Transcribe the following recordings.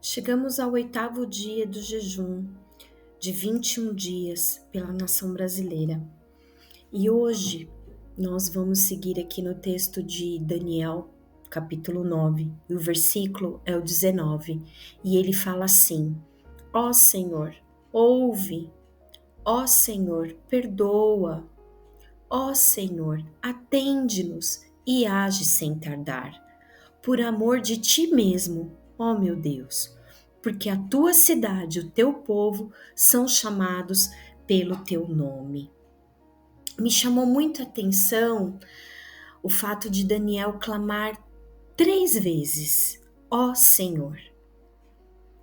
Chegamos ao 8º dia do jejum de 21 dias pela nação brasileira. E hoje nós vamos seguir aqui no texto de Daniel, capítulo 9, e o versículo é o 19. E ele fala assim: Ó Senhor, ouve. Ó Senhor, perdoa. Ó Senhor, atende-nos e age sem tardar. Por amor de ti mesmo, ó meu Deus, porque a tua cidade e o teu povo são chamados pelo teu nome. Me chamou muito a atenção o fato de Daniel clamar 3 vezes, ó Senhor.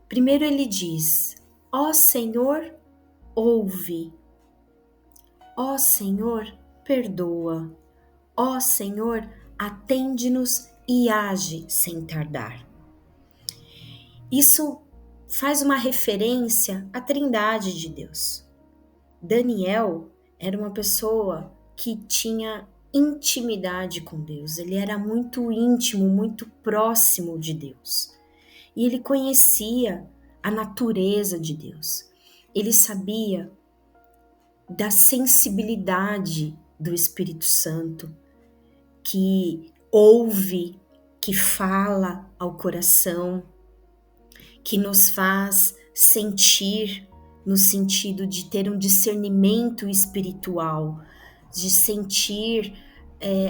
Primeiro ele diz, ó Senhor, ouve. Ó Senhor, perdoa. Ó Senhor, atende-nos e age sem tardar. Isso faz uma referência à Trindade de Deus. Daniel era uma pessoa que tinha intimidade com Deus, ele era muito íntimo, muito próximo de Deus. E ele conhecia a natureza de Deus. Ele sabia da sensibilidade do Espírito Santo, que ouve, que fala ao coração, que nos faz sentir no sentido de ter um discernimento espiritual, de sentir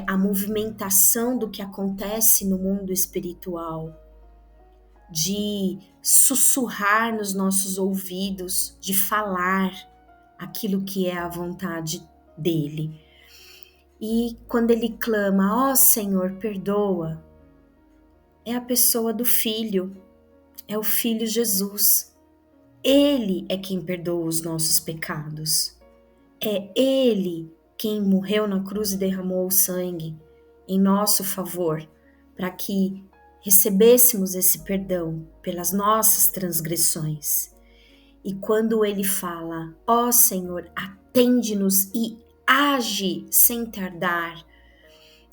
a movimentação do que acontece no mundo espiritual, de sussurrar nos nossos ouvidos, de falar aquilo que é a vontade dele. E quando ele clama, ó Senhor, perdoa, é a pessoa do Filho, é o Filho Jesus. Ele é quem perdoa os nossos pecados. É Ele quem morreu na cruz e derramou o sangue em nosso favor, para que recebêssemos esse perdão pelas nossas transgressões. E quando Ele fala, ó Senhor, atende-nos e age sem tardar,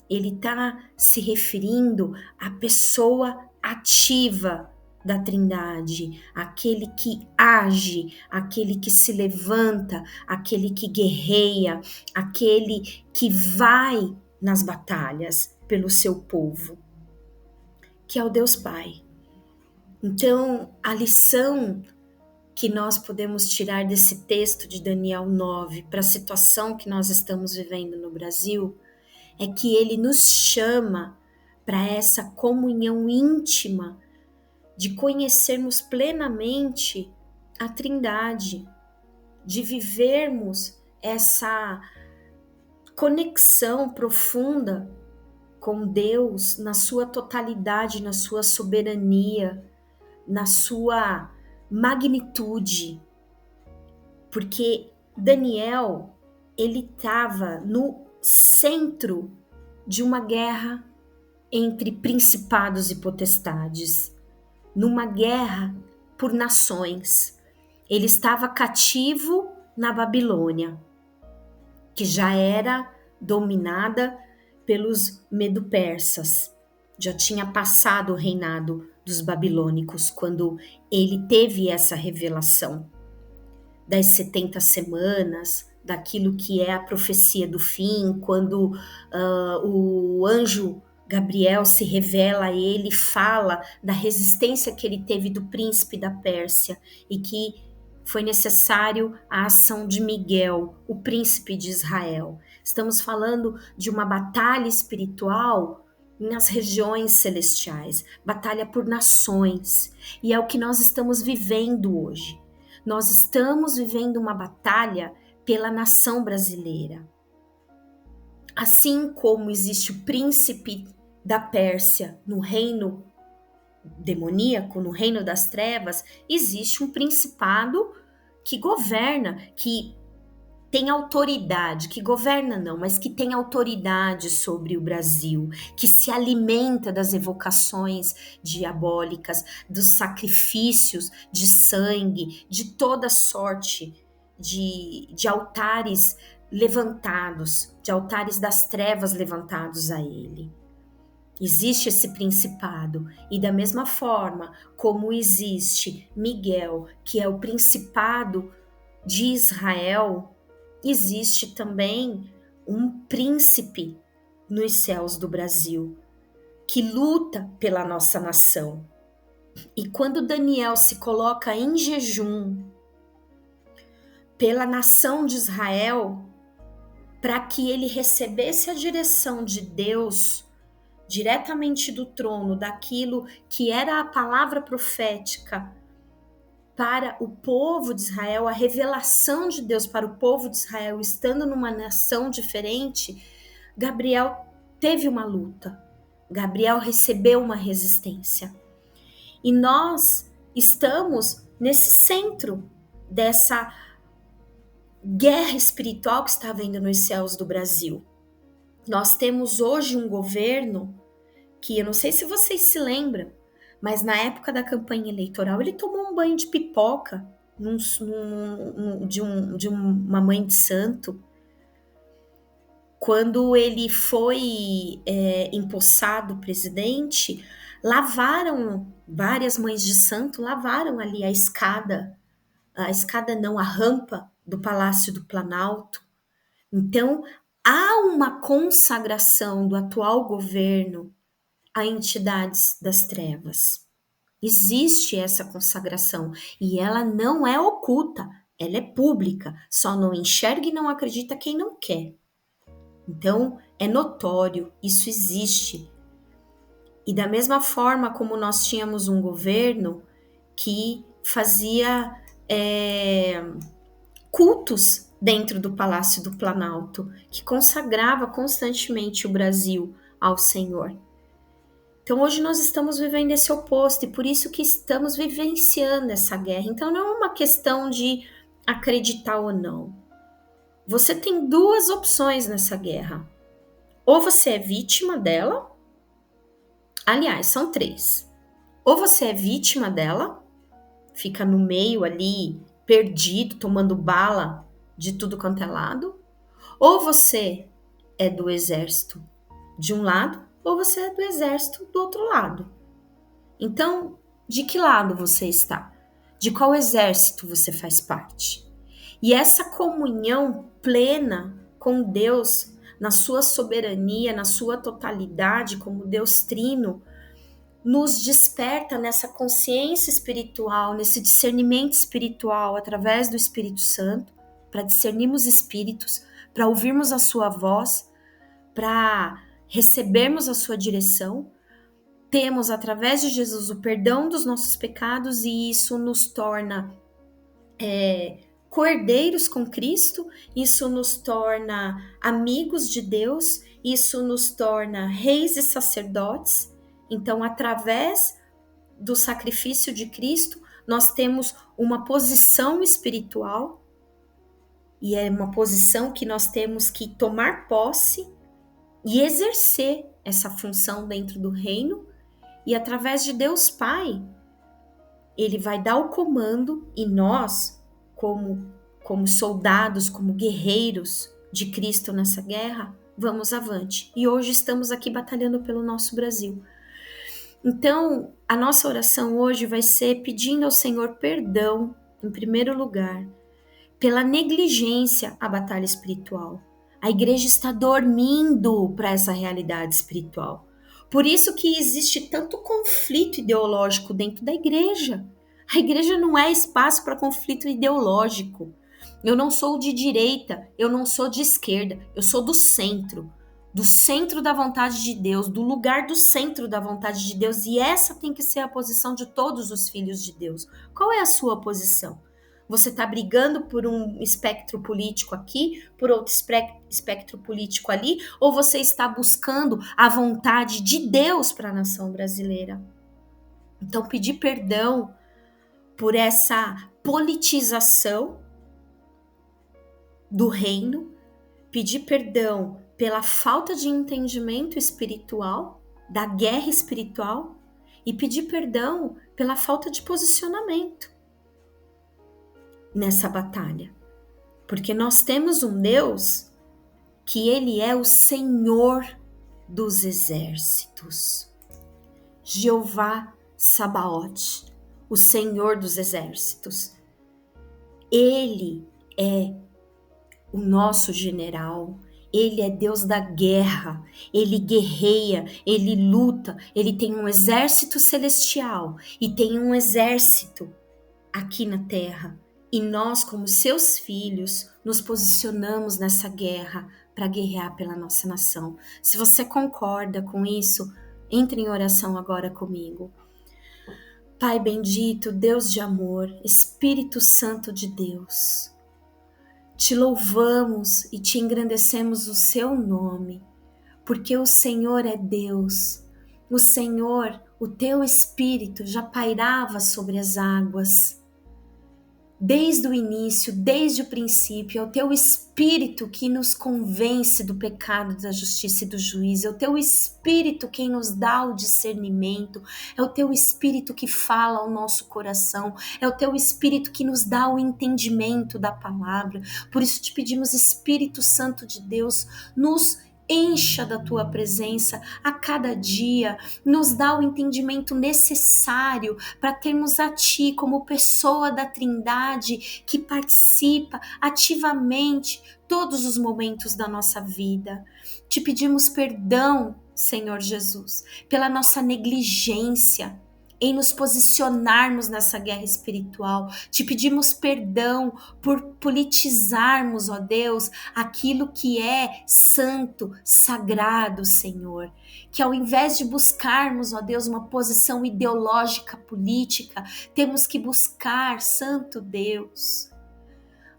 Ele está se referindo à pessoa ativa da Trindade, aquele que age, aquele que se levanta, aquele que guerreia, aquele que vai nas batalhas pelo seu povo, que é o Deus Pai. Então, a lição que nós podemos tirar desse texto de Daniel 9 para a situação que nós estamos vivendo no Brasil é que ele nos chama para essa comunhão íntima de conhecermos plenamente a Trindade, de vivermos essa conexão profunda com Deus na sua totalidade, na sua soberania, na sua magnitude. Porque Daniel, ele estava no centro de uma guerra entre principados e potestades, numa guerra por nações. Ele estava cativo na Babilônia, que já era dominada pelos medo-persas. Já tinha passado o reinado dos babilônicos quando ele teve essa revelação das 70 semanas, daquilo que é a profecia do fim, quando o anjo Gabriel se revela a ele, fala da resistência que ele teve do príncipe da Pérsia e que foi necessário a ação de Miguel, o príncipe de Israel. Estamos falando de uma batalha espiritual nas regiões celestiais, batalha por nações, e é o que nós estamos vivendo hoje. Nós estamos vivendo uma batalha pela nação brasileira. Assim como existe o príncipe da Pérsia no reino demoníaco, no reino das trevas, existe um principado que governa, que tem autoridade, que governa não, mas que tem autoridade sobre o Brasil, que se alimenta das evocações diabólicas, dos sacrifícios de sangue, de toda sorte de altares levantados, de altares das trevas levantados a ele. Existe esse principado, e da mesma forma como existe Miguel, que é o principado de Israel, existe também um príncipe nos céus do Brasil, que luta pela nossa nação. E quando Daniel se coloca em jejum pela nação de Israel, para que ele recebesse a direção de Deus diretamente do trono, daquilo que era a palavra profética para o povo de Israel, a revelação de Deus para o povo de Israel, estando numa nação diferente, Gabriel teve uma luta. Gabriel recebeu uma resistência. E nós estamos nesse centro dessa guerra espiritual que está havendo nos céus do Brasil. Nós temos hoje um governo que, eu não sei se vocês se lembram, mas na época da campanha eleitoral ele tomou um banho de pipoca de uma mãe de santo. Quando ele foi empossado presidente, várias mães de santo lavaram ali a escada não, a rampa do Palácio do Planalto. Então, há uma consagração do atual governo a entidades das trevas. Existe essa consagração e ela não é oculta, ela é pública, só não enxerga e não acredita quem não quer. Então, é notório, isso existe. E da mesma forma como nós tínhamos um governo que fazia cultos dentro do Palácio do Planalto, que consagrava constantemente o Brasil ao Senhor. Então hoje nós estamos vivendo esse oposto e por isso que estamos vivenciando essa guerra. Então não é uma questão de acreditar ou não. Você tem duas opções nessa guerra. Ou você é vítima dela, aliás, são três. Ou você é vítima dela, fica no meio ali, perdido, tomando bala de tudo quanto é lado, ou você é do exército de um lado, ou você é do exército do outro lado. Então, de que lado você está? De qual exército você faz parte? E essa comunhão plena com Deus, na sua soberania, na sua totalidade, como Deus Trino, nos desperta nessa consciência espiritual, nesse discernimento espiritual através do Espírito Santo, para discernirmos espíritos, para ouvirmos a sua voz, para recebermos a sua direção. Temos através de Jesus o perdão dos nossos pecados e isso nos torna cordeiros com Cristo, isso nos torna amigos de Deus, isso nos torna reis e sacerdotes. Então, através do sacrifício de Cristo, nós temos uma posição espiritual e é uma posição que nós temos que tomar posse e exercer essa função dentro do reino. E através de Deus Pai, Ele vai dar o comando e nós, como soldados, como guerreiros de Cristo nessa guerra, vamos avante. E hoje estamos aqui batalhando pelo nosso Brasil. Então, a nossa oração hoje vai ser pedindo ao Senhor perdão, em primeiro lugar, pela negligência à batalha espiritual. A igreja está dormindo para essa realidade espiritual. Por isso que existe tanto conflito ideológico dentro da igreja. A igreja não é espaço para conflito ideológico. Eu não sou de direita, eu não sou de esquerda, eu sou do centro da vontade de Deus, do lugar do centro da vontade de Deus, e essa tem que ser a posição de todos os filhos de Deus. Qual é a sua posição? Você está brigando por um espectro político aqui, por outro espectro político ali, ou você está buscando a vontade de Deus para a nação brasileira? Então, pedir perdão por essa politização do reino, pedir perdão pela falta de entendimento espiritual, da guerra espiritual, e pedir perdão pela falta de posicionamento nessa batalha. Porque nós temos um Deus que Ele é o Senhor dos exércitos. Jeová Sabaote, o Senhor dos exércitos. Ele é o nosso general, ele é Deus da guerra, ele guerreia, ele luta, ele tem um exército celestial e tem um exército aqui na terra. E nós, como seus filhos, nos posicionamos nessa guerra para guerrear pela nossa nação. Se você concorda com isso, entre em oração agora comigo. Pai bendito, Deus de amor, Espírito Santo de Deus, te louvamos e te engrandecemos o seu nome, porque o Senhor é Deus. O Senhor, o teu Espírito já pairava sobre as águas. Desde o início, desde o princípio, é o teu Espírito que nos convence do pecado, da justiça e do juízo. É o teu Espírito quem nos dá o discernimento. É o teu Espírito que fala ao nosso coração. É o teu Espírito que nos dá o entendimento da palavra. Por isso te pedimos, Espírito Santo de Deus, nos encha da tua presença a cada dia, nos dá o entendimento necessário para termos a ti como pessoa da Trindade que participa ativamente todos os momentos da nossa vida. Te pedimos perdão, Senhor Jesus, pela nossa negligência em nos posicionarmos nessa guerra espiritual. Te pedimos perdão por politizarmos, ó Deus, aquilo que é santo, sagrado, Senhor. Que ao invés de buscarmos, ó Deus, uma posição ideológica, política, temos que buscar, Santo Deus,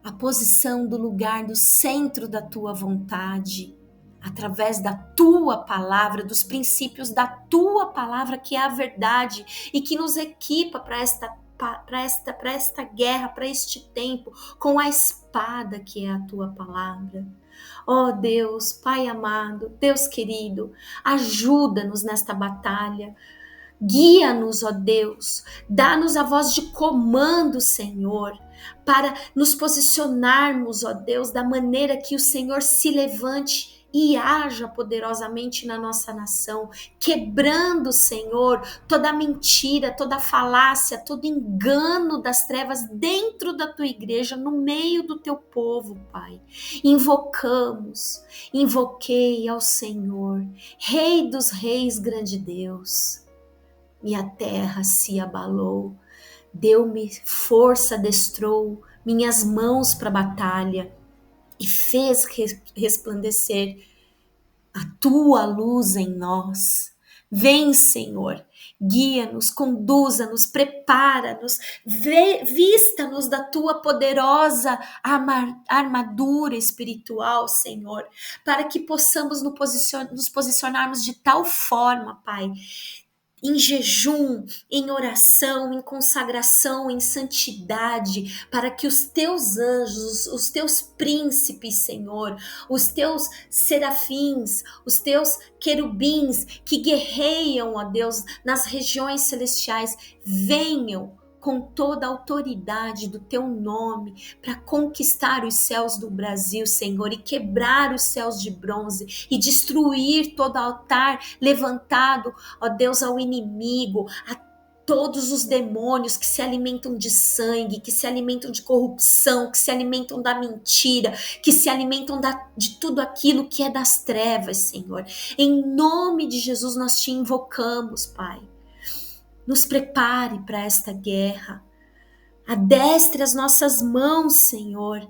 a posição do lugar do centro da tua vontade, através da tua palavra, dos princípios da tua palavra, que é a verdade e que nos equipa para esta guerra, para este tempo, com a espada que é a tua palavra. Ó Deus, Pai amado, Deus querido, ajuda-nos nesta batalha. Guia-nos, ó Deus, dá-nos a voz de comando, Senhor, para nos posicionarmos, ó Deus, da maneira que o Senhor se levante e haja poderosamente na nossa nação, quebrando, Senhor, toda mentira, toda falácia, todo engano das trevas dentro da tua igreja, no meio do teu povo, Pai. Invoquei ao Senhor, Rei dos reis, grande Deus. E a terra se abalou, deu-me força, adestrou minhas mãos para a batalha e fez resplandecer a tua luz em nós. Vem, Senhor, guia-nos, conduza-nos, prepara-nos, vista-nos da tua poderosa armadura espiritual, Senhor, para que possamos nos posicionarmos de tal forma, Pai, em jejum, em oração, em consagração, em santidade, para que os teus anjos, os teus príncipes, Senhor, os teus serafins, os teus querubins que guerreiam, ó Deus, nas regiões celestiais, venham com toda a autoridade do teu nome para conquistar os céus do Brasil, Senhor, e quebrar os céus de bronze e destruir todo altar levantado, ó Deus, ao inimigo, a todos os demônios que se alimentam de sangue, que se alimentam de corrupção, que se alimentam da mentira, que se alimentam de tudo aquilo que é das trevas, Senhor. Em nome de Jesus nós te invocamos, Pai. Nos prepare para esta guerra. Adestre as nossas mãos, Senhor,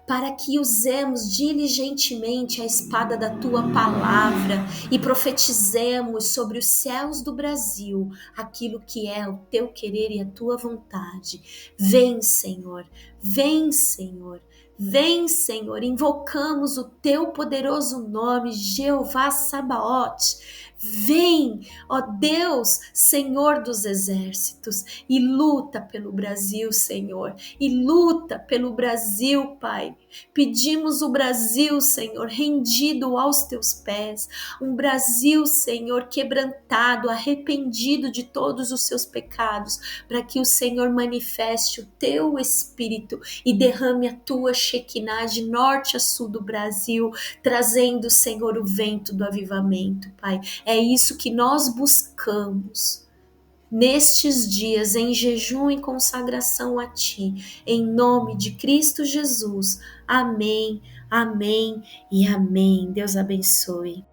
para que usemos diligentemente a espada da tua palavra e profetizemos sobre os céus do Brasil aquilo que é o teu querer e a tua vontade. Vem, Senhor, vem, Senhor. Vem, Senhor, invocamos o teu poderoso nome, Jeová Sabaote. Vem, ó Deus, Senhor dos exércitos, e luta pelo Brasil, Senhor, e luta pelo Brasil, Pai. Pedimos o Brasil, Senhor, rendido aos teus pés, um Brasil, Senhor, quebrantado, arrependido de todos os seus pecados, para que o Senhor manifeste o teu Espírito e derrame a tua Shekinah de norte a sul do Brasil, trazendo, Senhor, o vento do avivamento, Pai. É isso que nós buscamos nestes dias em jejum e consagração a Ti, em nome de Cristo Jesus. Amém, amém e amém. Deus abençoe.